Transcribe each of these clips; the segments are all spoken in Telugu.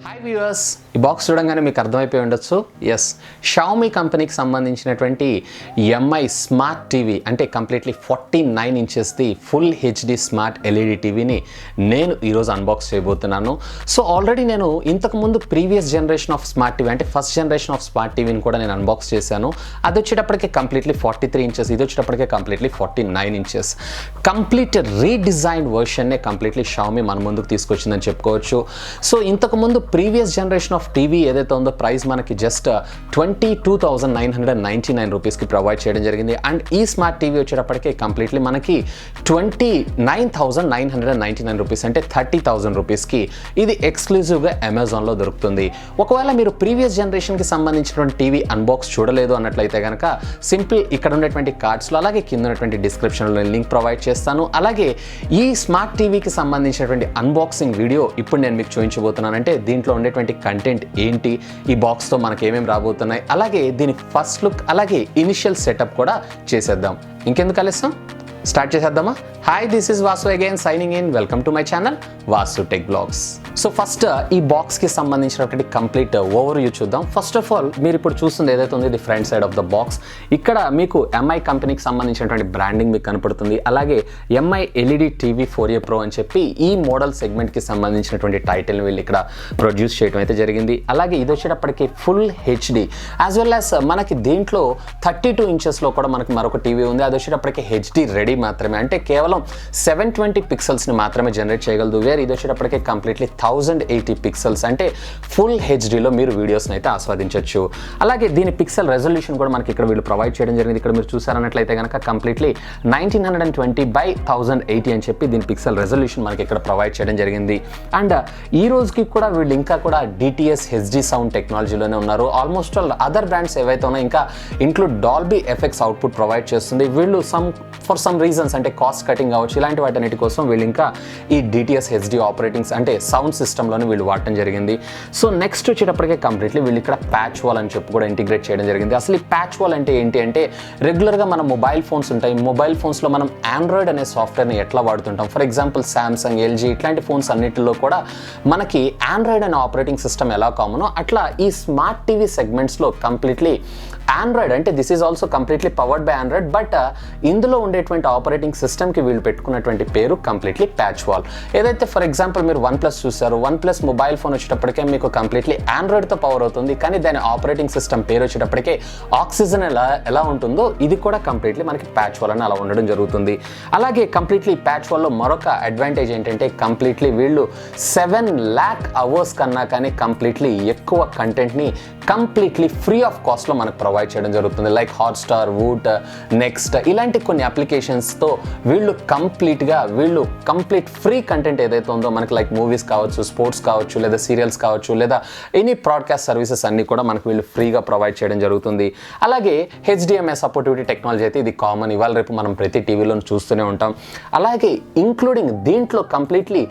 హాయ్ వ్యూవర్స్, ఈ బాక్స్ చూడంగానే మీకు అర్థమైపోయి ఉండొచ్చు. ఎస్, xiaomi కంపెనీకి సంబంధించినటువంటి ఎంఐ స్మార్ట్ టీవీ అంటే కంప్లీట్లీ 49 ఇంచెస్ది ఫుల్ హెచ్డి స్మార్ట్ ఎల్ఈడి టీవీని నేను ఈరోజు అన్బాక్స్ చేయబోతున్నాను. సో ఆల్రెడీ నేను ఇంతకుముందు previous generation of smart TV అంటే ఫస్ట్ జనరేషన్ ఆఫ్ స్మార్ట్ టీవీని కూడా నేను అన్బాక్స్ చేశాను. అది వచ్చేటప్పటికే కంప్లీట్లీ 43 ఇంచెస్, ఇది వచ్చేటప్పటికే కంప్లీట్లీ 49 ఇంచెస్. కంప్లీట్ రీడిజైన్డ్ వర్షన్నే కంప్లీట్లీ xiaomi మన ముందుకు తీసుకొచ్చిందని చెప్పుకోవచ్చు. సో ఇంతకుముందు ప్రీవియస్ జనరేషన్ ఆఫ్ టీవీ ఏదైతే ఉందో ప్రైస్ మనకి జస్ట్ 22,999 రూపీస్కి ప్రొవైడ్ చేయడం జరిగింది. అండ్ ఈ స్మార్ట్ టీవీ వచ్చేటప్పటికే కంప్లీట్లీ మనకి 29,999 రూపీస్ అంటే 30,000 రూపీస్కి ఇది ఎక్స్క్లూజివ్గా అమెజాన్లో దొరుకుతుంది. ఒకవేళ మీరు ప్రీవియస్ జనరేషన్కి సంబంధించినటువంటి టీవీ అన్బాక్స్ చూడలేదు అన్నట్లయితే కనుక సింపుల్ ఇక్కడ ఉన్నటువంటి కార్డ్స్లో అలాగే కింద ఉన్నటువంటి డిస్క్రిప్షన్లో లింక్ ప్రొవైడ్ చేస్తాను. అలాగే ఈ స్మార్ట్ టీవీకి సంబంధించినటువంటి అన్బాక్సింగ్ వీడియో ఇప్పుడు నేను మీకు చూపించబోతున్నానంటే దీంట్లో ఉండేటువంటి కంటెంట్ ఏంటి, ఈ బాక్స్తో మనకి ఏమేమి రాబోతున్నాయి, అలాగే దీని ఫస్ట్ లుక్ అలాగే ఇనిషియల్ సెటప్ కూడా చేసేద్దాం. ఇంకెందుకు ఆలస్యం, స్టార్ట్ చేసేద్దామా? Hi, this is Vasu again signing in. Welcome to my channel Vasu tech blogs. So first ఈ బాక్స్కి సంబంధించినటువంటి కంప్లీట్ ఓవర్ వ్యూ చూద్దాం. ఫస్ట్ ఆఫ్ ఆల్ మీరు ఇప్పుడు చూస్తుంది ఏదైతే ఉంది ఇది front side of the box. ఇక్కడ మీకు ఎంఐ కంపెనీకి సంబంధించినటువంటి బ్రాండింగ్ మీకు కనపడుతుంది. అలాగే MI LED TV 4A Pro అని చెప్పి ఈ మోడల్ సెగ్మెంట్కి సంబంధించినటువంటి టైటిల్ వీళ్ళు ఇక్కడ ప్రొడ్యూస్ చేయడం అయితే జరిగింది. అలాగే ఇది వచ్చేటప్పటికి full HD as well as మనకి దీంట్లో 32 ఇంచెస్లో కూడా మనకి మరొక టీవీ ఉంది. అది వచ్చేటప్పటికి హెచ్డి రెడీ మాత్రమే, అంటే కేవలం 720 పిక్సెల్స్ని మాత్రమే జనరేట్ చేయగలదు. వేరే ఇది వచ్చేటప్పటికి కంప్లీట్లీ 1080 పిక్సెల్స్ అంటే ఫుల్ హెచ్డీలో మీరు వీడియోస్ని అయితే ఆస్వాదించవచ్చు. అలాగే దీని పిక్సెల్ రెజల్యూషన్ కూడా మనకి ఇక్కడ వీళ్ళు ప్రొవైడ్ చేయడం జరిగింది. ఇక్కడ మీరు చూసారన్నట్లయితే కనుక కంప్లీట్లీ 1920x1080 అని చెప్పి దీని పిక్సెల్ రెజల్యూషన్ మనకి ఇక్కడ ప్రొవైడ్ చేయడం జరిగింది. అండ్ ఈ రోజుకి కూడా వీళ్ళు ఇంకా కూడా డిటిఎస్ హెచ్డి సౌండ్ టెక్నాలజీలోనే ఉన్నారు. ఆల్మోస్ట్ ఆల్ అదర్ బ్రాండ్స్ ఏవైతే ఉన్నాయో ఇంకా include Dolby effects output provide చేస్తుంది. వీళ్ళు ఫర్ సమ్ రీజన్స్ అంటే కాస్ట్ కటింగ్ కావచ్చు ఇలాంటి వాటన్నిటి కోసం వీళ్ళు ఇంకా ఈ డిటిఎస్ హెచ్డి ఆపరేటింగ్స్ అంటే సౌండ్ సిస్టంలోనే వీళ్ళు వాడటం జరిగింది. సో నెక్స్ట్ వచ్చేటప్పటికే కంప్లీట్లీ వీళ్ళు ఇక్కడ ప్యాచ్ వాల్ అని చెప్పి కూడా ఇంటిగ్రేట్ చేయడం జరిగింది. అసలు ఈ ప్యాచ్ వాల్ అంటే ఏంటి అంటే రెగ్యులర్గా మన మొబైల్ ఫోన్స్ ఉంటాయి. మొబైల్ ఫోన్స్లో మనం ఆండ్రాయిడ్ అనే సాఫ్ట్వేర్ని ఎట్లా వాడుతుంటాం, ఫర్ ఎగ్జాంపుల్ శాంసంగ్, ఎల్జీ ఇట్లాంటి ఫోన్స్ అన్నిటిలో కూడా మనకి ఆండ్రాయిడ్ అనే ఆపరేటింగ్ సిస్టమ్ ఎలా కామనో అట్లా ఈ స్మార్ట్ టీవీ సెగ్మెంట్స్లో కంప్లీట్లీ ఆండ్రాయిడ్ అంటే this is also completely powered by Android, but ఇందులో ఉండేటువంటి ఆపరేటింగ్ సిస్టమ్కి వీళ్ళు పెట్టుకున్నటువంటి పేరు కంప్లీట్లీ ప్యాచ్ వాల్. ఏదైతే ఫర్ ఎగ్జాంపుల్ మీరు OnePlus చూసారు, OnePlus మొబైల్ ఫోన్ వచ్చేటప్పటికే మీకు కంప్లీట్లీ ఆండ్రాయిడ్తో పవర్ అవుతుంది, కానీ దాని ఆపరేటింగ్ సిస్టమ్ పేరు వచ్చేటప్పటికే ఆక్సిజన్ ఎలా ఉంటుందో ఇది కూడా కంప్లీట్లీ మనకి ప్యాచ్ వాల్ అని అలా ఉండడం జరుగుతుంది. అలాగే కంప్లీట్లీ ప్యాచ్ వాల్లో మరొక అడ్వాంటేజ్ ఏంటంటే కంప్లీట్లీ వీళ్ళు 7 lakh అవర్స్ కన్నా కానీ కంప్లీట్లీ ఎక్కువ కంటెంట్ని కంప్లీట్లీ ఫ్రీ ఆఫ్ కాస్ట్లో మనకు ప్రొవైడ్ చేయడం జరుగుతుంది. లైక్ హాట్స్టార్, వూట్, నెక్స్ట్ ఇలాంటి కొన్ని అప్లికేషన్స్తో వీళ్ళు కంప్లీట్ ఫ్రీ కంటెంట్ ఏదైతే ఉందో మనకి లైక్ మూవీస్ కావచ్చు, స్పోర్ట్స్ కావచ్చు, లేదా సీరియల్స్ కావచ్చు, లేదా ఎనీ బ్రాడ్కాస్ట్ సర్వీసెస్ అన్ని కూడా మనకు వీళ్ళు ఫ్రీగా ప్రొవైడ్ చేయడం జరుగుతుంది. అలాగే హెచ్డిఎంఐ సపోర్టివిటీ టెక్నాలజీ అయితే ఇది కామన్, ఇవాళ రేపు మనం ప్రతి టీవీలో చూస్తూనే ఉంటాం. అలాగే ఇంక్లూడింగ్ దీంట్లో కంప్లీట్లీ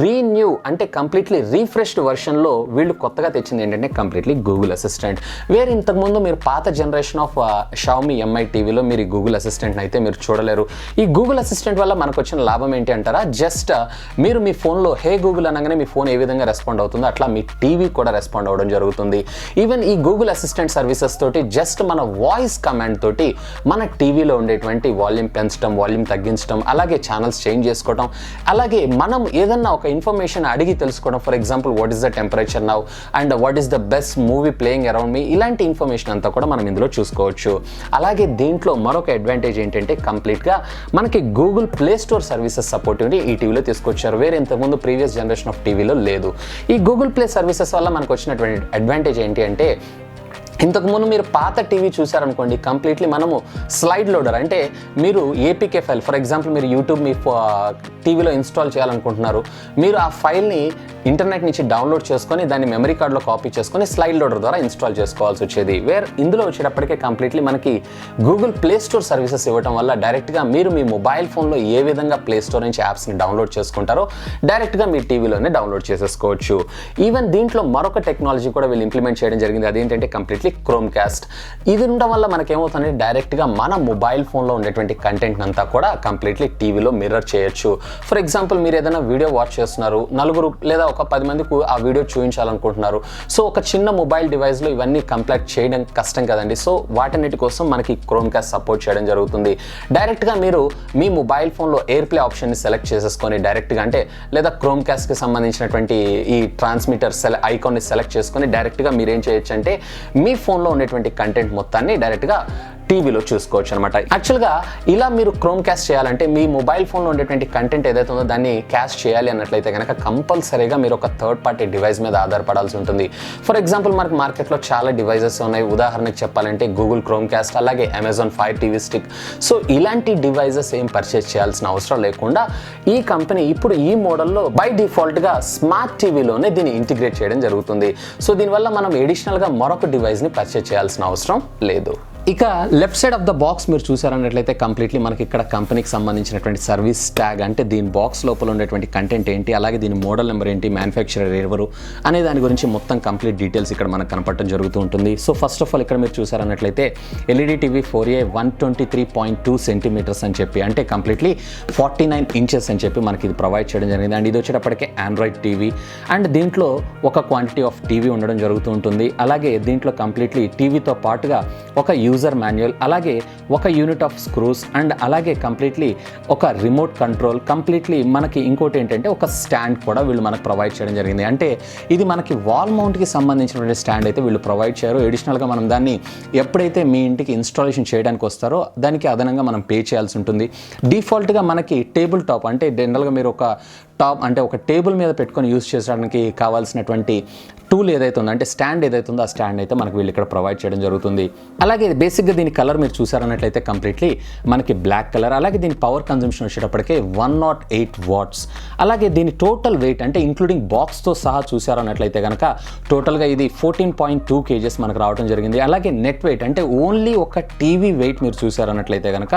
రీన్యూ అంటే కంప్లీట్లీ రీఫ్రెష్డ్ వర్షన్లో వీళ్ళు కొత్తగా తెచ్చింది ఏంటంటే కంప్లీట్లీ గూగుల్ అసిస్టెంట్. వేరే ఇంతకుముందు మీరు పాత జనరేషన్ ఆఫ్ xiaomi ఎంఐ టీవీలో మీరు ఈ గూగుల్ అసిస్టెంట్ని అయితే మీరు చూడలేరు. ఈ గూగుల్ అసిస్టెంట్ వల్ల మనకు వచ్చిన లాభం ఏంటి అంటారా, జస్ట్ మీరు మీ ఫోన్లో హే గూగుల్ అనగానే మీ ఫోన్ ఏ విధంగా రెస్పాండ్ అవుతుందో అట్లా మీ టీవీ కూడా రెస్పాండ్ అవ్వడం జరుగుతుంది. ఈవెన్ ఈ గూగుల్ అసిస్టెంట్ సర్వీసెస్ తోటి జస్ట్ మన వాయిస్ కమాండ్ తోటి మన టీవీలో ఉండేటువంటి వాల్యూమ్ పెంచడం, వాల్యూమ్ తగ్గించడం, అలాగే ఛానల్స్ చేంజ్ చేసుకోవడం, అలాగే మనం ఏదన్నా ఒక ఇన్ఫర్మేషన్ అడిగి తెలుసుకోవడం, for example what is the temperature now and what is the best movie playing around me, ఇలాంటి ఇన్ఫర్మేషన్ అంతా కూడా మనం ఇందులో చూసుకోవచ్చు. అలాగే దీంట్లో మరొక అడ్వాంటేజ్ ఏంటంటే కంప్లీట్గా మనకి గూగుల్ ప్లే స్టోర్ సర్వీసెస్ సపోర్టివ్ని ఈ టీవీలో తీసుకొచ్చారు. వేరే ఇంతకుముందు ప్రీవియస్ జనరేషన్ ఆఫ్ టీవీలో లేదు. ఈ గూగుల్ ప్లే సర్వీసెస్ వల్ల మనకు వచ్చినటువంటి అడ్వాంటేజ్ ఏంటి అంటే ఇంతకుముందు మీరు పాత టీవీ చూసారనుకోండి కంప్లీట్లీ మనము స్లైడ్ లోడర్ అంటే మీరు ఏపీకే ఫైల్, ఫర్ ఎగ్జాంపుల్ మీరు యూట్యూబ్ మీ టీవీలో ఇన్స్టాల్ చేయాలనుకుంటున్నారు, మీరు ఆ ఫైల్ని ఇంటర్నెట్ నుంచి డౌన్లోడ్ చేసుకొని దాన్ని మెమరీ కార్డ్లో కాపీ చేసుకొని స్లైడ్ లోడర్ ద్వారా ఇన్స్టాల్ చేసుకోవాల్సి వచ్చేది. ఇందులో వచ్చేటప్పటికే కంప్లీట్లీ మనకి గూగుల్ ప్లే స్టోర్ సర్వీసెస్ ఇవ్వడం వల్ల డైరెక్ట్గా మీరు మీ మొబైల్ ఫోన్లో ఏ విధంగా ప్లే స్టోర్ నుంచి యాప్స్ని డౌన్లోడ్ చేసుకుంటారో డైరెక్ట్గా మీ టీవీలోనే డౌన్లోడ్ చేసేసుకోవచ్చు. ఈవెన్ దీంట్లో మరొక టెక్నాలజీ కూడా వీళ్ళు ఇంప్లిమెంట్ చేయడం జరిగింది. అదేంటంటే కంప్లీట్లీ క్రోమ్ కాస్ట్. ఇది ఉండడం వల్ల మనకేమవుతుంది, డైరెక్ట్గా మన మొబైల్ ఫోన్లో ఉండేటువంటి కంటెంట్ అంతా కూడా కంప్లీట్లీ టీవీలో మిర్రర్ చేయొచ్చు. ఫర్ ఎగ్జాంపుల్ మీరు ఏదైనా వీడియో వాచ్ చేస్తున్నారు, నలుగురు లేదా ఒక 10 మందికి ఆ వీడియో చూపించాలనుకుంటున్నారు. సో ఒక చిన్న మొబైల్ డివైస్లో ఇవన్నీ కంప్లీట్ చేయడం కష్టం కదండి. సో వాటన్నిటి కోసం మనకి క్రోమ్ కాస్ట్ సపోర్ట్ చేయడం జరుగుతుంది. డైరెక్ట్గా మీరు మీ మొబైల్ ఫోన్లో ఎయిర్ ప్లే ఆప్షన్ని సెలెక్ట్ చేసేసుకొని డైరెక్ట్గా అంటే లేదా క్రోమ్ కాస్ట్కి సంబంధించినటువంటి ఈ ట్రాన్స్మిటర్ ఐకాన్ని సెలెక్ట్ చేసుకొని డైరెక్ట్గా మీరు ఏం చేయొచ్చు అంటే మీ ఫోన్లో ఉండేటువంటి కంటెంట్ మొత్తాన్ని డైరెక్ట్గా టీవీలో చూసుకోవచ్చు అనమాట. యాక్చువల్గా ఇలా మీరు క్రోమ్ కాస్ట్ చేయాలంటే మీ మొబైల్ ఫోన్లో ఉండేటువంటి కంటెంట్ ఏదైతే ఉందో దాన్ని క్యాస్ట్ చేయాలి అన్నట్లయితే కనుక కంపల్సరీగా మీరు ఒక థర్డ్ పార్టీ డివైస్ మీద ఆధారపడాల్సి ఉంటుంది. ఫర్ ఎగ్జాంపుల్ మనకు మార్కెట్లో చాలా డివైజెస్ ఉన్నాయి. ఉదాహరణకు చెప్పాలంటే గూగుల్ క్రోమ్ కాస్ట్, అలాగే Amazon fire TV stick. So ఇలాంటి డివైజెస్ ఏం పర్చేస్ చేయాల్సిన అవసరం లేకుండా ఈ కంపెనీ ఇప్పుడు ఈ మోడల్లో బై డిఫాల్ట్గా స్మార్ట్ టీవీలోనే దీన్ని ఇంటిగ్రేట్ చేయడం జరుగుతుంది. సో దీనివల్ల మనం ఎడిషనల్గా మరొక డివైస్ని పర్చేస్ చేయాల్సిన అవసరం లేదు. ఇక left side of the box మీరు చూసారన్నట్లయితే కంప్లీట్లీ మనకి ఇక్కడ కంపెనీకి సంబంధించినటువంటి సర్వీస్ ట్యాగ్, అంటే దీని బాక్స్ లోపల ఉండేటువంటి కంటెంట్ ఏంటి, అలాగే దీని మోడల్ నెంబర్ ఏంటి, మ్యానుఫ్యాక్చరర్ ఎవరు అనే దాని గురించి మొత్తం కంప్లీట్ డీటెయిల్స్ ఇక్కడ మనకు కనపడటం జరుగుతూ ఉంటుంది. సో ఫస్ట్ ఆఫ్ ఆల్ ఇక్కడ మీరు చూసారన్నట్లయితే ఎల్ఈడి టీవీ 4A 123.2 సెంటీమీటర్స్ అని చెప్పి, అంటే కంప్లీట్లీ 49 ఇంచెస్ అని చెప్పి మనకి ఇది ప్రొవైడ్ చేయడం జరిగింది. అండ్ ఇది వచ్చేటప్పటికే ఆండ్రాయిడ్ టీవీ, అండ్ దీంట్లో ఒక క్వాంటిటీ ఆఫ్ టీవీ ఉండడం జరుగుతూ ఉంటుంది. అలాగే దీంట్లో కంప్లీట్లీ టీవీతో పాటుగా ఒక యూజర్ మాన్యువల్, అలాగే ఒక యూనిట్ ఆఫ్ స్క్రూస్, అండ్ అలాగే కంప్లీట్లీ ఒక రిమోట్ కంట్రోల్, కంప్లీట్లీ మనకి ఇంకోటి ఏంటంటే ఒక స్టాండ్ కూడా వీళ్ళు మనకు ప్రొవైడ్ చేయడం జరిగింది. అంటే ఇది మనకి వాల్ మౌంట్కి సంబంధించినటువంటి స్టాండ్ అయితే వీళ్ళు ప్రొవైడ్ చేయరు. ఎడిషనల్గా మనం దాన్ని ఎప్పుడైతే మీ ఇంటికి ఇన్స్టాలేషన్ చేయడానికి వస్తారో దానికి అదనంగా మనం పే చేయాల్సి ఉంటుంది. డిఫాల్ట్గా మనకి టేబుల్ టాప్, అంటే జనరల్గా మీరు ఒక టాప్ అంటే ఒక టేబుల్ మీద పెట్టుకొని యూస్ చేయడానికి కావాల్సినటువంటి టూల్ ఏదైతే ఉందో, అంటే స్టాండ్ ఏదైతే ఉందో ఆ స్టాండ్ అయితే మనకు వీళ్ళు ఇక్కడ ప్రొవైడ్ చేయడం జరుగుతుంది. అలాగే బేసిక్గా దీని కలర్ మీరు చూసారన్నట్లయితే కంప్లీట్లీ మనకి బ్లాక్ కలర్. అలాగే దీని పవర్ కన్జంప్షన్ వచ్చేటప్పటికే 108 వాట్స్. అలాగే దీని టోటల్ వెయిట్, అంటే ఇంక్లూడింగ్ బాక్స్తో సహా చూసారన్నట్లయితే కనుక టోటల్గా ఇది 14.2 kgs మనకు రావడం జరిగింది. అలాగే నెట్ వెయిట్, అంటే ఓన్లీ ఒక టీవీ వెయిట్ మీరు చూసారన్నట్లయితే కనుక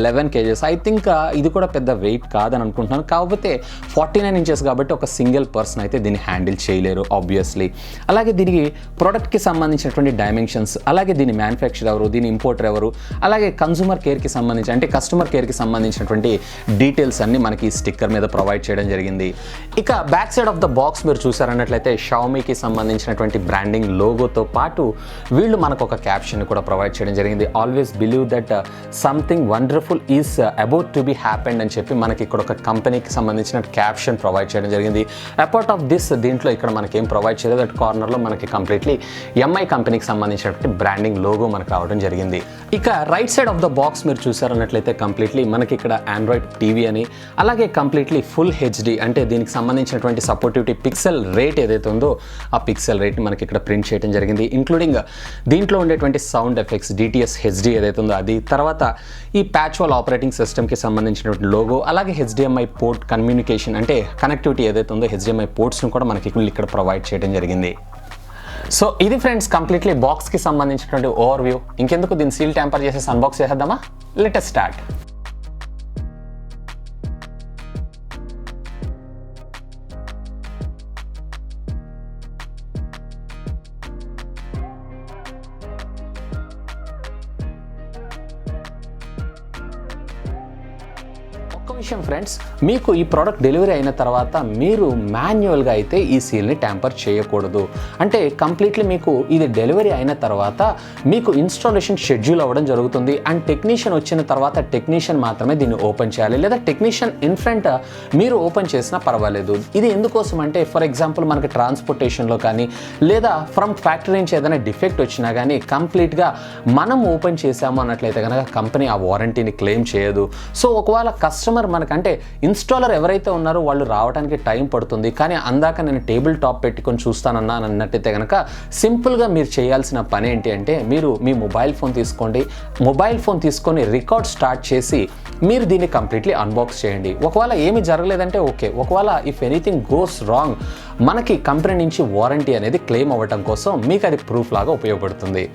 11 kgs. ఐ థింక్ ఇది కూడా పెద్ద వెయిట్ కాదని అనుకుంటున్నాను. కాకపోతే 49 ఇంచెస్ కాబట్టి ఒక సింగిల్ పర్సన్ అయితే దీన్ని హ్యాండిల్ చేయలేరు ఆబ్వియస్లీ. అలాగే దీనికి ప్రోడక్ట్కి సంబంధించినటువంటి డైమెన్షన్స్, అలాగే దీని మ్యానుఫ్యాక్చర్ ఎవరు, దీని ఇంపోర్టర్ ఎవరు, అలాగే కన్సూమర్ కేర్కి సంబంధించి అంటే కస్టమర్ కేర్కి సంబంధించినటువంటి డీటెయిల్స్ అన్ని మనకి స్టిక్కర్ మీద ప్రొవైడ్ చేయడం జరిగింది. ఇక back side of the box మీరు చూసారన్నట్లయితే xiaomiకి సంబంధించినటువంటి బ్రాండింగ్ లోగోతో పాటు వీళ్ళు మనకు ఒక క్యాప్షన్ కూడా ప్రొవైడ్ చేయడం జరిగింది. Always believe that something wonderful is about to be happened అని చెప్పి మనకి ఇక్కడ ఒక కంపెనీకి సంబంధించిన క్యాప్షన్ ప్రొవైడ్ చేయడం జరిగింది. అపార్ట్ ఆఫ్ దిస్ దీంట్లో ఇక్కడ మనకి ఏం ప్రొవైడ్ చేయలేదు. దట్ కార్నర్లో మనకి కంప్లీట్లీ ఎంఐ కంపెనీకి సంబంధించినటువంటి బ్రాండింగ్ లోగో మనకు రావడం జరిగింది. ఇక right side of the box మీరు చూసారన్నట్లయితే కంప్లీట్లీ మనకి ఇక్కడ ఆండ్రాయిడ్ టీవీ అని, అలాగే కంప్లీట్లీ ఫుల్ హెచ్డి, అంటే దీనికి సంబంధించినటువంటి సపోర్టివిటీ పిక్సెల్ రేట్ ఏదైతే ఉందో ఆ పిక్సెల్ రేట్ మనకి ఇక్కడ ప్రింట్ చేయడం జరిగింది. ఇంక్లూడింగ్ దీంట్లో ఉండేటువంటి సౌండ్ ఎఫెక్ట్స్ డిటిఎస్ హెచ్డి ఏదైతే ఉందో అది, తర్వాత ఈ ప్యాచ్ వాల్ ఆపరేటింగ్ సిస్టమ్కి సంబంధించినటువంటి లోగో, అలాగే హెచ్డిఎంఐ పోర్ట్ కమ్యూనికేషన్ అంటే కనెక్టివిటీ ఏదైతే ఉందో హెచ్డిఎంఐ పోర్ట్స్ను కూడా మనకి ఇక్కడ ప్రొవైడ్ చేయడం జరిగింది. సో ఇది ఫ్రెండ్స్ కంప్లీట్లీ బాక్స్కి సంబంధించినటువంటి ఓవర్ వ్యూ. ఇంకెందుకు దీన్ని సీల్ ట్యాంపర్ చేసేసి అన్బాక్స్ చేసేద్దామా? Let us start. విషయం ఫ్రెండ్స్, మీకు ఈ ప్రోడక్ట్ డెలివరీ అయిన తర్వాత మీరు మాన్యువల్గా అయితే ఈ సీల్ని ట్యాంపర్ చేయకూడదు. అంటే కంప్లీట్లీ మీకు ఇది డెలివరీ అయిన తర్వాత మీకు ఇన్స్టాలేషన్ షెడ్యూల్ అవ్వడం జరుగుతుంది. అండ్ టెక్నీషియన్ వచ్చిన తర్వాత టెక్నీషియన్ మాత్రమే దీన్ని ఓపెన్ చేయాలి, లేదా టెక్నీషియన్ ఇన్ఫ్రంట్ మీరు ఓపెన్ చేసినా పర్వాలేదు. ఇది ఎందుకోసం అంటే ఫర్ ఎగ్జాంపుల్ మనకి ట్రాన్స్పోర్టేషన్లో కానీ లేదా ఫ్రమ్ ఫ్యాక్టరీ నుంచి ఏదైనా డిఫెక్ట్ వచ్చినా కానీ కంప్లీట్గా మనం ఓపెన్ చేసాము అన్నట్లయితే కనుక కంపెనీ ఆ వారంటీని క్లెయిమ్ చేయదు. సో ఒకవేళ కస్టమర్ మనకంటే ఇన్స్టాలర్ ఎవరైతే ఉన్నారో వాళ్ళు రావడానికి టైం పడుతుంది, కానీ అందాక నేను టేబుల్ టాప్ పెట్టుకొని చూస్తానన్నా అన్నట్టయితే కనుక సింపుల్గా మీరు చేయాల్సిన పని ఏంటి అంటే మీరు మీ మొబైల్ ఫోన్ తీసుకోండి, మొబైల్ ఫోన్ తీసుకొని రికార్డ్ స్టార్ట్ చేసి మీరు దీన్ని కంప్లీట్లీ అన్బాక్స్ చేయండి. ఒకవేళ ఏమి జరగలేదంటే ఓకే, ఒకవేళ ఇఫ్ ఎనీథింగ్ గోస్ రాంగ్ మనకి కంపెనీ నుంచి వారంటీ అనేది క్లెయిమ్ అవ్వడం కోసం మీకు అది ప్రూఫ్ లాగా ఉపయోగపడుతుంది.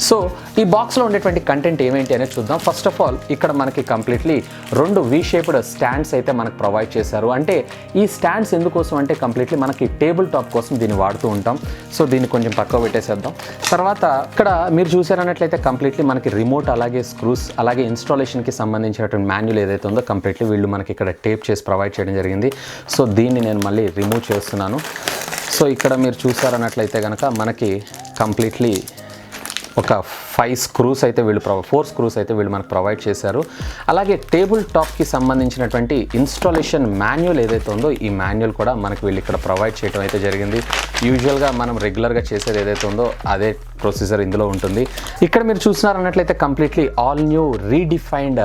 సో ఈ బాక్స్లో ఉండేటువంటి కంటెంట్ ఏమేంటి అనేది చూద్దాం. ఫస్ట్ ఆఫ్ ఆల్ ఇక్కడ మనకి కంప్లీట్లీ 2 వీ షేప్డ్ స్టాండ్స్ అయితే మనకు ప్రొవైడ్ చేశారు. అంటే ఈ స్టాండ్స్ ఎందుకోసం అంటే కంప్లీట్లీ మనకి టేబుల్ టాప్ కోసం దీన్ని వాడుతూ ఉంటాం. సో దీన్ని కొంచెం పక్కకు పెట్టేసేద్దాం. తర్వాత ఇక్కడ మీరు చూసారన్నట్లయితే కంప్లీట్లీ మనకి రిమోట్ అలాగే స్క్రూస్ అలాగే ఇన్స్టాలేషన్కి సంబంధించినటువంటి మాన్యువల్ ఏదైతే ఉందో కంప్లీట్లీ వీళ్ళు మనకి ఇక్కడ టేప్ చేసి ప్రొవైడ్ చేయడం జరిగింది. సో దీన్ని నేను మళ్ళీ రిమూవ్ చేస్తున్నాను. సో ఇక్కడ మీరు చూసారన్నట్లయితే కనుక మనకి కంప్లీట్లీ ఒక 4 స్క్రూస్ అయితే వీళ్ళు మనకు ప్రొవైడ్ చేశారు. అలాగే టేబుల్ టాప్కి సంబంధించినటువంటి ఇన్స్టాలేషన్ మాన్యువల్ ఏదైతే ఉందో ఈ మాన్యువల్ కూడా మనకు వీళ్ళు ఇక్కడ ప్రొవైడ్ చేయడం అయితే జరిగింది. యూజువల్గా మనం రెగ్యులర్గా చేసేది ఏదైతే ఉందో అదే ప్రొసీజర్ ఇందులో ఉంటుంది. ఇక్కడ మీరు చూస్తున్నారన్నట్లయితే completely all new redefined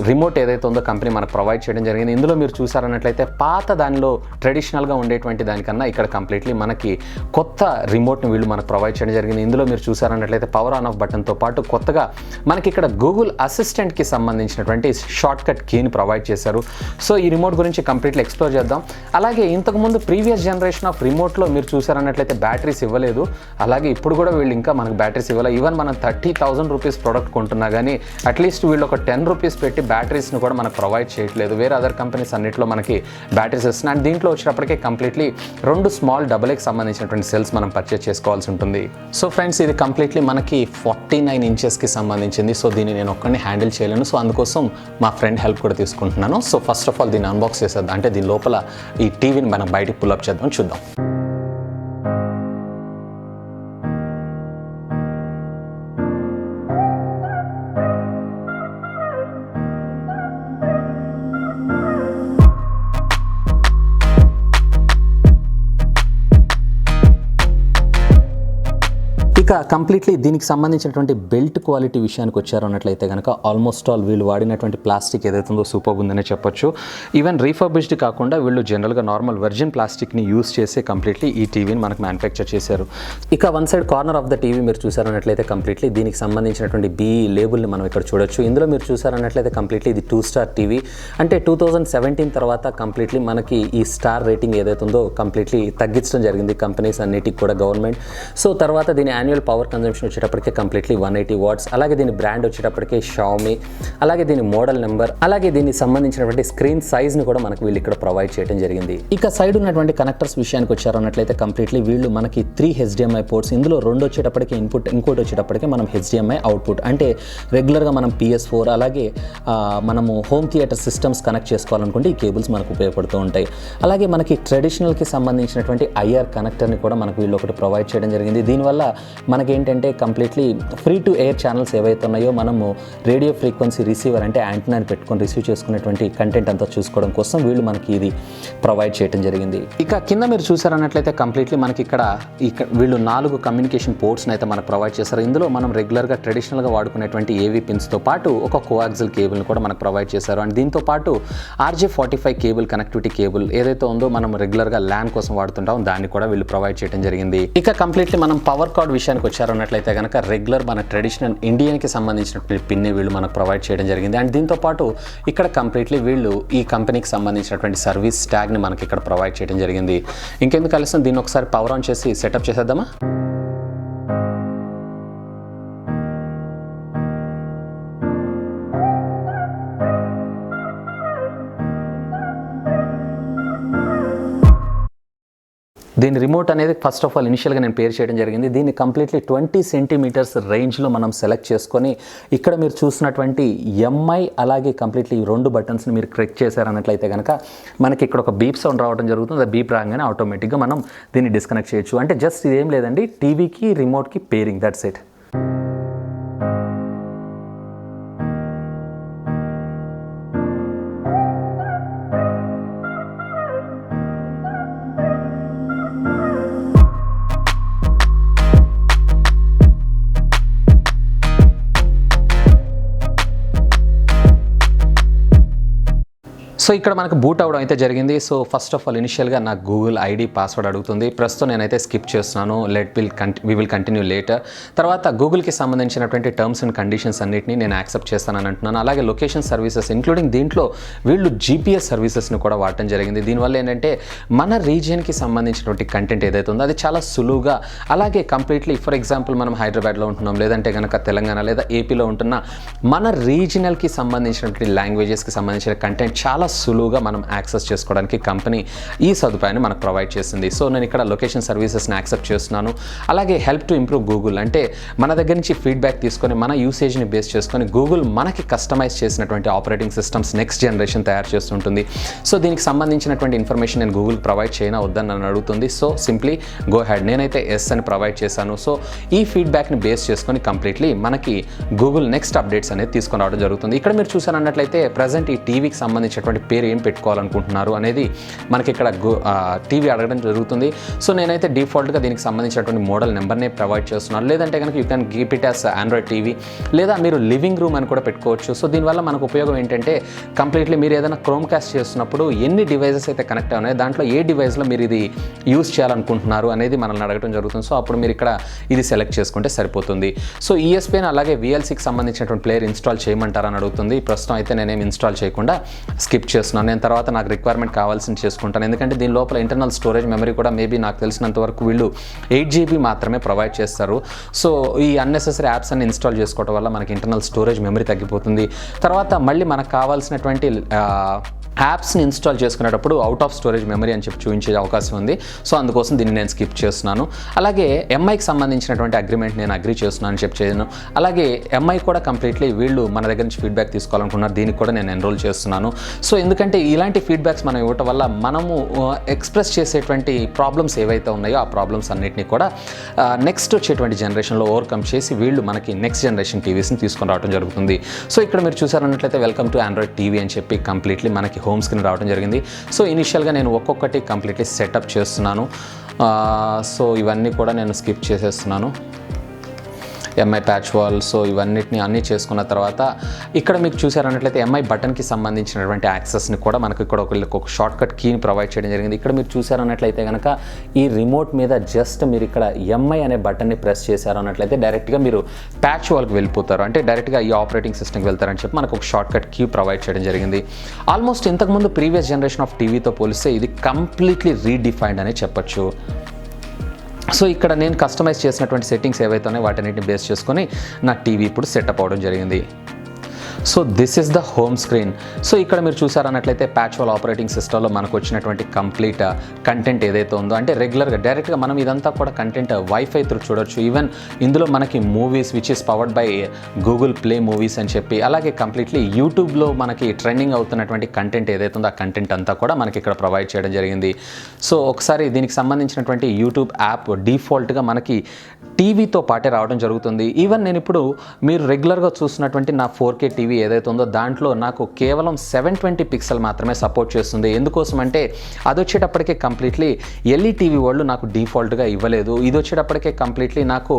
remote ఏదైతే ఉందో కంపెనీ మనకు ప్రొవైడ్ చేయడం జరిగింది. ఇందులో మీరు చూసారన్నట్లయితే పాత దానిలో ట్రెడిషనల్గా ఉండేటువంటి దానికన్నా ఇక్కడ కంప్లీట్లీ మనకి కొత్త రిమోట్ని వీళ్ళు మనకు ప్రొవైడ్ చేయడం జరిగింది. ఇందులో మీరు చూసారన్నట్లయితే పవర్ ఆన్ ఆఫ్ బటన్తో పాటు కొత్తగా మనకి ఇక్కడ గూగుల్ అసిస్టెంట్కి సంబంధించినటువంటి షార్ట్ కట్ కీని ప్రొవైడ్ చేశారు. సో ఈ రిమోట్ గురించి కంప్లీట్లీ ఎక్స్ప్లోర్ చేద్దాం. అలాగే ఇంతకుముందు ప్రీవియస్ జనరేషన్ ఆఫ్ రిమోట్లో మీరు చూసారన్నట్లయితే బ్యాటరీస్ ఇవ్వలేదు. అలాగే ఇప్పుడు కూడా వీళ్ళు ఇంకా మనకు బ్యాటరీస్ ఇవ్వాలి. ఈవెన్ మనం 30,000 రూపీస్ ప్రోడక్ట్ కొంటున్నా కానీ అట్లీస్ట్ వీళ్ళు ఒక 10 రూపీస్ పెట్టి బ్యాటరీస్ని కూడా మనకు ప్రొవైడ్ చేయట్లేదు. వేరే అదర్ కంపెనీస్ అన్నింటిలో మనకి బ్యాటరీస్ ఇస్తున్నాయి. అండ్ దీంట్లో వచ్చినప్పటికీ కంప్లీట్లీ 2 స్మాల్ AA సంబంధించినటువంటి సెల్స్ మనం పర్చేస్ చేసుకోవాల్సి ఉంటుంది. సో ఫ్రెండ్స్ ఇది కంప్లీట్లీ మనకి 49 ఇంచెస్కి సంబంధించింది. సో దీన్ని నేను ఒక్కడిని హ్యాండిల్ చేయలేను. సో అందుకోసం మా ఫ్రెండ్ హెల్ప్ కూడా తీసుకుంటున్నాను. సో ఫస్ట్ ఆఫ్ ఆల్ దీన్ని అన్బాక్స్ చేసేద్దాం. అంటే దీని లోపల ఈ టీవీని మనం బయటికి పుల్అప్ చేద్దాం, చూద్దాం. ఇక కంప్లీట్లీ దీనికి సంబంధించినటువంటి బెల్ట్ క్వాలిటీ విషయానికి వచ్చారు అన్నట్లయితే కనుక ఆల్మోస్ట్ ఆల్ వీళ్ళు వాడినటువంటి ప్లాస్టిక్ ఏదైతే ఉందో సూపర్ ఉందనే చెప్పొచ్చు. ఈవెన్ రీఫర్బిష్డ్ కాకుండా వీళ్ళు జనరల్గా నార్మల్ వర్జిన్ ప్లాస్టిక్ని యూస్ చేసి కంప్లీట్లీ ఈ టీవీని మనకు మ్యానుఫ్యాక్చర్ చేశారు. ఇక one side corner of the TV మీరు చూసారన్నట్లయితే కంప్లీట్లీ దీనికి సంబంధించినటువంటి BE లేబుల్ని మనం ఇక్కడ చూడొచ్చు. ఇందులో మీరు చూసారన్నట్లయితే కంప్లీట్లీ ఇది 2 స్టార్ టీవీ. అంటే 2017 తర్వాత కంప్లీట్లీ మనకి ఈ స్టార్ రేటింగ్ ఏదైతే ఉందో కంప్లీట్లీ తగ్గించడం జరిగింది కంపెనీస్ అన్నిటికి కూడా గవర్నమెంట్. సో తర్వాత దీని యాన్యువల్ పవర్ కన్జంప్షన్ వచ్చేటప్పటికే కంప్లీట్లీ 180 వాట్స్. అలాగే దీని బ్రాండ్ వచ్చేటప్పటికే xiaomi. అలాగే దీని మోడల్ నెంబర్, అలాగే దీనికి సంబంధించినటువంటి స్క్రీన్ సైజ్ని కూడా మనకు వీళ్ళు ఇక్కడ ప్రొవైడ్ చేయడం జరిగింది. ఇక సైడ్ ఉన్నటువంటి కనెక్టర్స్ విషయానికి వచ్చారు అన్నట్లయితే కంప్లీట్లీ వీళ్ళు మనకి 3 HDMI పోర్ట్స్, ఇందులో 2 వచ్చేటప్పటికి ఇన్పుట్, ఇంకోటి వచ్చేటప్పటికి మనం HDMI అవుట్పుట్. అంటే రెగ్యులర్గా మనం PS4 అలాగే మనము హోమ్ థియేటర్ సిస్టమ్స్ కనెక్ట్ చేసుకోవాలనుకుంటే ఈ కేబుల్స్ మనకు ఉపయోగపడుతూ ఉంటాయి. అలాగే మనకి ట్రెడిషనల్కి సంబంధించినటువంటి IR కనెక్టర్ని కూడా మనకు వీళ్ళు ఒకటి ప్రొవైడ్ చేయడం జరిగింది. దీనివల్ల మనకేంటంటే completely free to air channels ఏవైతే ఉన్నాయో మనము రేడియో ఫ్రీక్వెన్సీ రిసీవర్ అంటే యాంటెనాని పెట్టుకొని రిసీవ్ చేసుకునేటువంటి కంటెంట్ అంతా చూసుకోవడం కోసం వీళ్ళు మనకి ఇది ప్రొవైడ్ చేయడం జరిగింది. ఇక కింద మీరు చూసారన్నట్లయితే కంప్లీట్లీ మనకి ఇక్కడ వీళ్ళు 4 కమ్యూనికేషన్ పోర్ట్స్ని అయితే మనకు ప్రొవైడ్ చేశారు. ఇందులో మనం రెగ్యులర్గా ట్రెడిషనల్గా వాడుకునేటువంటి AV పిన్స్తో పాటు ఒక కోయాక్సిల్ కేబుల్ని కూడా మనకు ప్రొవైడ్ చేశారు. అండ్ దీంతో పాటు RJ45 కేబుల్ కనెక్టివిటీ కేబుల్ ఏదైతే ఉందో మనం రెగ్యులర్గా ల్యాన్ కోసం వాడుతుంటాం దాన్ని కూడా వీళ్ళు ప్రొవైడ్ చేయడం జరిగింది. ఇక కంప్లీట్లీ మనం పవర్ కార్డ్ విషయానికి వచ్చారన్నట్లయితే కనుక రెగ్యులర్ మన ట్రెడిషనల్ ఇండియన్కి సంబంధించినటువంటి పిన్ని వీళ్ళు మనకు ప్రొవైడ్ చేయడం జరిగింది. అండ్ దీంతో పాటు ఇక్కడ కంప్లీట్లీ వీళ్ళు ఈ కంపెనీకి సంబంధించినటువంటి సర్వీస్ ట్యాగ్ని మనకి ఇక్కడ ప్రొవైడ్ చేయడం జరిగింది. ఇంకెందుకు కలిసి దీన్ని ఒకసారి పవర్ ఆన్ చేసి సెటప్ చేసేద్దామా? దీని రిమోట్ అనేది ఫస్ట్ ఆఫ్ ఆల్ ఇనిషియల్గా నేను పేరు చేయడం జరిగింది. దీన్ని కంప్లీట్లీ 20 సెంటీమీటర్స్ రేంజ్లో మనం సెలెక్ట్ చేసుకొని ఇక్కడ మీరు చూసినటువంటి MI అలాగే కంప్లీట్లీ 2 బటన్స్ని మీరు క్లిక్ చేశారన్నట్లయితే కనుక మనకి ఇక్కడ ఒక బీప్ సౌండ్ రావడం జరుగుతుంది. ఆ బీప్ రాగానే ఆటోమేటిక్గా మనం దీన్ని డిస్కనెక్ట్ చేయొచ్చు. అంటే జస్ట్ ఇదేం లేదండి, టీవీకి రిమోట్కి పేరింగ్, దట్స్ ఇట్. సో ఇక్కడ మనకు బూట్ అవ్వడం అయితే జరిగింది. సో ఫస్ట్ ఆఫ్ ఆల్ ఇనిషియల్గా నాకు గూగుల్ ఐడి పాస్వర్డ్ అడుగుతుంది. ప్రస్తుతం నేనైతే స్కిప్ చేస్తున్నాను. We will continue later. తర్వాత గూగుల్కి సంబంధించినటువంటి టర్మ్స్ అండ్ కండిషన్స్ అన్నింటినీ నేను యాక్సెప్ట్ చేస్తానని అంటున్నాను. అలాగే లొకేషన్ సర్వీసెస్ ఇంక్లూడింగ్ దీంట్లో వీళ్ళు జీపీఎస్ సర్వీసెస్ని కూడా వాడటం జరిగింది. దీనివల్ల ఏంటంటే మన రీజియన్కి సంబంధించినటువంటి కంటెంట్ ఏదైతే ఉందో అది చాలా సులువుగా, అలాగే కంప్లీట్లీ ఫర్ ఎగ్జాంపుల్ మనం హైదరాబాద్లో ఉంటున్నాం, లేదంటే కనుక తెలంగాణ లేదా ఏపీలో ఉంటున్న మన రీజనల్కి సంబంధించినటువంటి లాంగ్వేజెస్కి సంబంధించిన కంటెంట్ చాలా సులువుగా మనం యాక్సెస్ చేసుకోవడానికి కంపెనీ ఈ సదుపాయాన్ని మనకు ప్రొవైడ్ చేసింది. సో నేను ఇక్కడ లొకేషన్ సర్వీసెస్ని యాక్సెప్ట్ చేస్తున్నాను. అలాగే హెల్ప్ టు ఇంప్రూవ్ గూగుల్ అంటే మన దగ్గర నుంచి ఫీడ్బ్యాక్ తీసుకొని మన యూసేజ్ని బేస్ చేసుకొని గూగుల్ మనకి కస్టమైజ్ చేసినటువంటి ఆపరేటింగ్ సిస్టమ్స్ నెక్స్ట్ జనరేషన్ తయారు చేస్తుంటుంది. సో దీనికి సంబంధించినటువంటి ఇన్ఫర్మేషన్ నేను గూగుల్ ప్రొవైడ్ చేయనా వద్దని నన్ను అడుగుతుంది. సో సింప్లీ గో హెడ్, నేనైతే ఎస్ అని ప్రొవైడ్ చేశాను. సో ఈ ఫీడ్బ్యాక్ని బేస్ చేసుకొని కంప్లీట్లీ మనకి గూగుల్ నెక్స్ట్ అప్డేట్స్ అనేది తీసుకొని రావడం జరుగుతుంది. ఇక్కడ మీరు చూసారన్నట్లయితే ప్రజెంట్ ఈ టీవీకి సంబంధించినటువంటి పేరు ఏం పెట్టుకోవాలనుకుంటున్నారు అనేది మనకి ఇక్కడ టీవీ అడగడం జరుగుతుంది. సో నేనైతే డిఫాల్ట్గా దీనికి సంబంధించినటువంటి మోడల్ నెంబర్నే ప్రొవైడ్ చేస్తున్నాను. లేదంటే కనుక you can keep it as Android TV, లేదా మీరు లివింగ్ రూమ్ అని కూడా పెట్టుకోవచ్చు. సో దీనివల్ల మనకు ఉపయోగం ఏంటంటే కంప్లీట్లీ మీరు ఏదైనా క్రోమ్ కాస్ట్ చేస్తున్నప్పుడు ఎన్ని డివైజెస్ అయితే కనెక్ట్ అవునాయో దాంట్లో ఏ డివైస్లో మీరు ఇది యూజ్ చేయాలనుకుంటున్నారు అనేది మనల్ని అడగడం జరుగుతుంది. సో అప్పుడు మీరు ఇక్కడ ఇది సెలెక్ట్ చేసుకుంటే సరిపోతుంది. సో ఈఎస్పీఎన్ అలాగే విఎల్సీకి సంబంధించినటువంటి ప్లేయర్ ఇన్స్టాల్ చేయమంటారని అడుగుతుంది. ప్రస్తుతం అయితే నేనేం ఇన్స్టాల్ చేయకుండా స్కిప్ చేస్తున్నాను. నేను తర్వాత నాకు రిక్వైర్మెంట్ కావాల్సింది చేసుకుంటాను. ఎందుకంటే దీని లోపల ఇంటర్నల్ స్టోరేజ్ మెమరీ కూడా మేబీ నాకు తెలిసినంత వరకు వీళ్ళు 8 GB మాత్రమే ప్రొవైడ్ చేస్తారు. సో ఈ అన్నెసెసరీ యాప్స్ అన్ని ఇన్స్టాల్ చేసుకోవడం వల్ల మనకి ఇంటర్నల్ స్టోరేజ్ మెమరీ తగ్గిపోతుంది. తర్వాత మళ్ళీ మనకు కావాల్సినటువంటి యాప్స్ని ఇన్స్టాల్ చేసుకునేటప్పుడు అవుట్ ఆఫ్ స్టోరేజ్ మెమరీ అని చెప్పి చూపించే అవకాశం ఉంది. సో అందుకోసం దీన్ని నేను స్కిప్ చేస్తున్నాను. అలాగే ఎంఐకి సంబంధించినటువంటి అగ్రిమెంట్ నేను అగ్రీ చేస్తున్నాను అని చెప్పి చేయను. అలాగే ఎంఐ కూడా కంప్లీట్లీ వీళ్ళు మన దగ్గర నుంచి ఫీడ్బ్యాక్ తీసుకోవాలనుకున్నారు, దీనికి కూడా నేను ఎన్రోల్ చేస్తున్నాను. సో ఎందుకంటే ఇలాంటి ఫీడ్బ్యాక్స్ మనం ఇవ్వటం వల్ల మనము ఎక్స్ప్రెస్ చేసేటువంటి ప్రాబ్లమ్స్ ఏవైతే ఉన్నాయో ఆ ప్రాబ్లమ్స్ అన్నింటినీ కూడా నెక్స్ట్ వచ్చేటువంటి జనరేషన్లో ఓవర్కమ్ చేసి వీళ్ళు మనకి నెక్స్ట్ జనరేషన్ టీవీస్ని తీసుకొని రావడం జరుగుతుంది. సో ఇక్కడ మీరు చూసారన్నట్లయితే వెల్కమ్ టు ఆండ్రాయిడ్ టీవీ అని చెప్పి కంప్లీట్లీ మనకి హోమ్ స్క్రీన్ రావడం జరిగింది. సో ఇనిషియల్గా నేను ఒక్కొక్కటి కంప్లీట్లీ సెటప్ చేస్తున్నాను. సో ఇవన్నీ కూడా నేను స్కిప్ చేసేస్తున్నాను. ఎంఐ ప్యాచ్ వాల్, సో ఇవన్నిటిని అన్నీ చేసుకున్న తర్వాత ఇక్కడ మీకు చూసారన్నట్లయితే ఎంఐ బటన్కి సంబంధించినటువంటి యాక్సెస్ని కూడా మనకు ఇక్కడ ఒక షార్ట్ కట్ కీని ప్రొవైడ్ చేయడం జరిగింది. ఇక్కడ మీరు చూసారన్నట్లయితే కనుక ఈ రిమోట్ మీద జస్ట్ మీరు ఇక్కడ ఎంఐ అనే బటన్ని ప్రెస్ చేశారు అన్నట్లయితే డైరెక్ట్గా మీరు ప్యాచ్ వాల్కి వెళ్ళిపోతారు, అంటే డైరెక్ట్గా ఈ ఆపరేటింగ్ సిస్టమ్కి వెళ్తారని చెప్పి మనకు ఒక షార్ట్ కట్ కీ ప్రొవైడ్ చేయడం జరిగింది. ఆల్మోస్ట్ ఇంతకుముందు ప్రీవియస్ జనరేషన్ ఆఫ్ టీవీతో పోలిస్తే ఇది కంప్లీట్లీ రీడిఫైన్డ్ అనే చెప్పొచ్చు. సో ఇక్కడ నేను కస్టమైజ్ చేసినటువంటి సెట్టింగ్స్ ఏవైతే ఉన్నాయో వాటన్నిటిని బేస్ చేసుకొని నా టీవీ ఇప్పుడు సెటప్ అవ్వడం జరిగింది. So this is the home screen. So ఇక్కడ మీరు చూసారన్నట్లయితే ప్యాచ్ వాల్ ఆపరేటింగ్ సిస్టంలో మనకు వచ్చినటువంటి కంప్లీట్ కంటెంట్ ఏదైతే ఉందో, అంటే రెగ్యులర్గా డైరెక్ట్గా మనం ఇదంతా కూడా కంటెంట్ వైఫై త్రూ చూడొచ్చు. ఈవెన్ ఇందులో మనకి movies which is powered by Google play movies అని చెప్పి, అలాగే కంప్లీట్లీ యూట్యూబ్లో మనకి ట్రెండింగ్ అవుతున్నటువంటి కంటెంట్ ఏదైతే ఉందో ఆ కంటెంట్ అంతా కూడా మనకి ఇక్కడ ప్రొవైడ్ చేయడం జరిగింది. సో ఒకసారి దీనికి సంబంధించినటువంటి యూట్యూబ్ యాప్ డిఫాల్ట్గా మనకి టీవీతో పాటే రావడం జరుగుతుంది. ఈవెన్ నేను ఇప్పుడు మీరు రెగ్యులర్గా చూస్తున్నటువంటి నా 4K టీవీ ఏదైతే ఉందో దాంట్లో నాకు కేవలం 720 పిక్సెల్ మాత్రమే సపోర్ట్ చేస్తుంది. ఎందుకోసం అంటే అది వచ్చేటప్పటికే కంప్లీట్లీ ఎల్ఈ టీవీ వాళ్ళు నాకు డిఫాల్ట్గా ఇవ్వలేదు. ఇది వచ్చేటప్పటికే కంప్లీట్లీ నాకు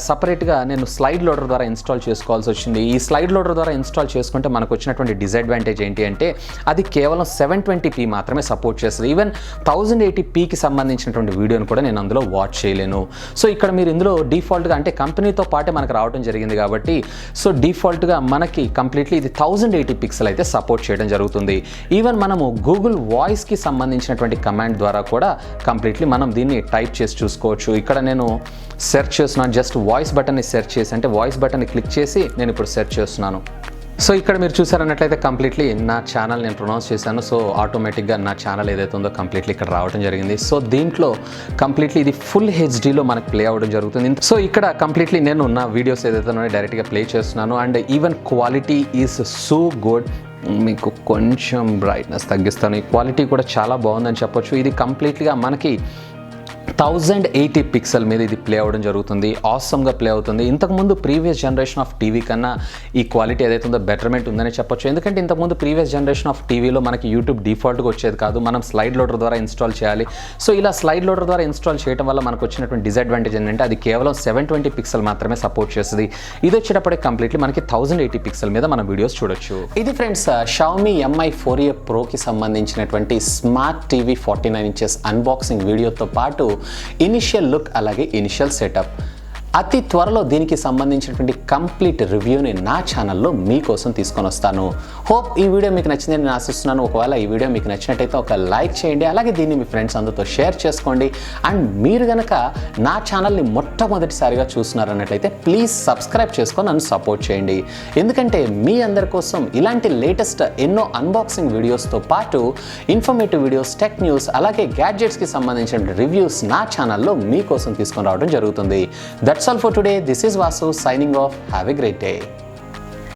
సపరేట్గా నేను స్లైడ్ లోడర్ ద్వారా ఇన్స్టాల్ చేసుకోవాల్సి వచ్చింది. ఈ స్లైడ్ లోడర్ ద్వారా ఇన్స్టాల్ చేసుకుంటే మనకు వచ్చినటువంటి డిసడ్వాంటేజ్ ఏంటి అంటే అది కేవలం 720p మాత్రమే సపోర్ట్ చేస్తుంది. ఈవెన్ 1080pకి సంబంధించినటువంటి వీడియోని కూడా నేను అందులో వాచ్ చేయలేను. సో ఇక్కడ మీరు ఇందులో డిఫాల్ట్గా అంటే కంపెనీతో పాటే మనకు రావడం జరిగింది కాబట్టి సో డిఫాల్ట్గా మనకి కంప్లీట్లీ ఇది 1080 పిక్సెల్ అయితే సపోర్ట్ చేయడం జరుగుతుంది. ఈవెన్ మనము గూగుల్ వాయిస్కి సంబంధించినటువంటి కమాండ్ ద్వారా కూడా కంప్లీట్లీ మనం దీన్ని టైప్ చేసి చూసుకోవచ్చు. ఇక్కడ నేను సెర్చ్ చేస్తున్నాను, జస్ట్ వాయిస్ బటన్ని సెర్చ్ చేసి అంటే వాయిస్ బటన్ని క్లిక్ చేసి నేను ఇప్పుడు సెర్చ్ చేస్తున్నాను. సో ఇక్కడ మీరు చూసారన్నట్లయితే కంప్లీట్లీ నా ఛానల్ నేను ప్రొనౌన్స్ చేశాను. సో ఆటోమేటిక్గా నా ఛానల్ ఏదైతే ఉందో కంప్లీట్లీ ఇక్కడ రావడం జరిగింది. సో దీంట్లో కంప్లీట్లీ ఇది ఫుల్ హెచ్డీలో మనకు ప్లే అవ్వడం జరుగుతుంది. సో ఇక్కడ కంప్లీట్లీ నేను నా వీడియోస్ ఏదైతే ఉన్నాయో డైరెక్ట్గా ప్లే చేస్తున్నాను. And even quality is so good. మీకు కొంచెం బ్రైట్నెస్ తగ్గిస్తాను. ఈ క్వాలిటీ కూడా చాలా బాగుందని చెప్పొచ్చు. ఇది కంప్లీట్గా మనకి 1080 పిక్సెల్ మీద ఇది ప్లే అవ్వడం జరుగుతుంది. ఆసమ్గా ప్లే అవుతుంది. ఇంతకుముందు ప్రీవియస్ జనరేషన్ ఆఫ్ టీవీ కన్నా ఈ క్వాలిటీ ఏదైతే ఉందో బెటర్మెంట్ ఉందని చెప్పొచ్చు. ఎందుకంటే ఇంతకుముందు ప్రీవియస్ జనరేషన్ ఆఫ్ టీవీలో మనకి యూట్యూబ్ డిఫాల్ట్గా వచ్చేది కాదు, మనం స్లైడ్ లోడర్ ద్వారా ఇన్స్టాల్ చేయాలి. సో ఇలా స్లైడ్ లోడర్ ద్వారా ఇన్స్టాల్ చేయడం వల్ల మనకు వచ్చినటువంటి డిసడ్వాంటేజ్ ఏంటంటే అది కేవలం 720 పిక్సెల్ మాత్రమే సపోర్ట్ చేస్తుంది. ఇది వచ్చేటప్పటికి కంప్లీట్లీ మనకి 1080 పిక్సెల్ మీద మనం వీడియోస్ చూడొచ్చు. ఇది ఫ్రెండ్స్ xiaomi Mi 4a Proకి సంబంధించినటువంటి స్మార్ట్ టీవీ 49 ఇంచెస్ అన్బాక్సింగ్ వీడియోతో పాటు ఇనిషియల్ లుక్ అలాగే ఇనిషియల్ సెటప్. అతి త్వరలో దీనికి సంబంధించినటువంటి కంప్లీట్ రివ్యూని నా ఛానల్లో మీకోసం తీసుకొని వస్తాను. హోప్ ఈ వీడియో మీకు నచ్చిందని నేను ఆశిస్తున్నాను. ఒకవేళ ఈ వీడియో మీకు నచ్చినట్టయితే ఒక లైక్ చేయండి, అలాగే దీన్ని మీ ఫ్రెండ్స్ అందరితో షేర్ చేసుకోండి. అండ్ మీరు కనుక నా ఛానల్ని మొట్టమొదటిసారిగా చూస్తున్నారన్నట్లయితే ప్లీజ్ సబ్స్క్రైబ్ చేసుకొని నన్ను సపోర్ట్ చేయండి. ఎందుకంటే మీ అందరి కోసం ఇలాంటి లేటెస్ట్ ఎన్నో అన్బాక్సింగ్ వీడియోస్తో పాటు ఇన్ఫర్మేటివ్ వీడియోస్, టెక్ న్యూస్, అలాగే గ్యాడ్జెట్స్కి సంబంధించిన రివ్యూస్ నా ఛానల్లో మీకోసం తీసుకొని రావడం జరుగుతుంది. That's all for today. This is Vasu signing off. Have a great day.